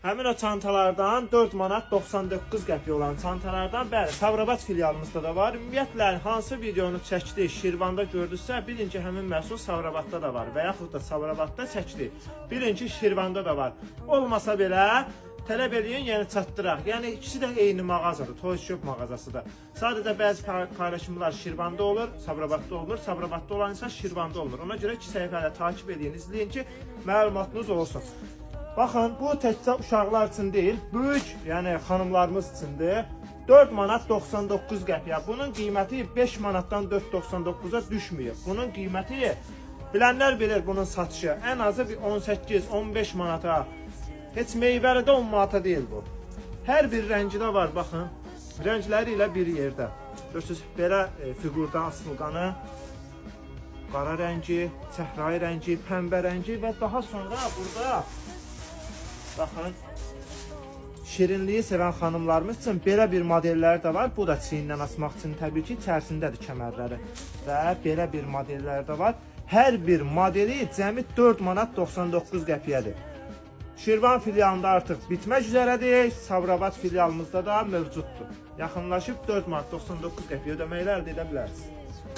Həmin o çantalardan 4 manat 99 qəpik olan çantalardan bəli, Sabirabad filialımızda da var. Ümumiyyətlə hansı videonu çəkdik, Şirvanda gördünüzsə, birinci həmin məhsul Sabirabadda da var və yaxud da Sabirabadda çəkdik. Birinci Şirvanda da var. Olmasa belə tələb eləyin, yəni çatdıraq. Yəni ikisi də eyni mağazadır, Toy Shop mağazasıdır. Sadəcə bəzi paylaşımlar Şirvanda olur, Sabirabadda olmur. Sabirabadda olan insan Şirvanda olmur. Ona görə 2 səhifələ takib edin, izləyin ki, məlumatınız olsun. Baxın, bu təkcə uşaqlar üçün deyil, böyük, yəni xanımlarımız üçündür. 4 manat 99 qəpiyə. Bunun qiyməti 5 manatdan 4.99-a düşmüyor. Bunun qiyməti, bilənlər bilir bunun satışı, ən azı bir 18-15 manata. Heç meyvəli də 10 manata deyil bu. Hər bir rəngidə var, baxın. Rəngləri ilə bir yerdə. Görürsünüz, belə fiqurda asılqanı, qara rəngi, səhrai rəngi, pəmbə rəngi və daha sonra burada baxın, şirinliyi sevən xanımlarımız üçün belə bir modellər də var. Bu da çiynindən asmaq üçün təbii ki, içərisindədir kəmərləri. Və belə bir modellər də var. Hər bir modeli cəmi 4 manat 99 qəpiyədir. Şirvan filialında artıq bitmək üzrədir. Sabirabad filialımızda da mövcuddur. Yaxınlaşıb 4 manat 99 qəpiyə ödəməklə əldə edə bilərsiniz.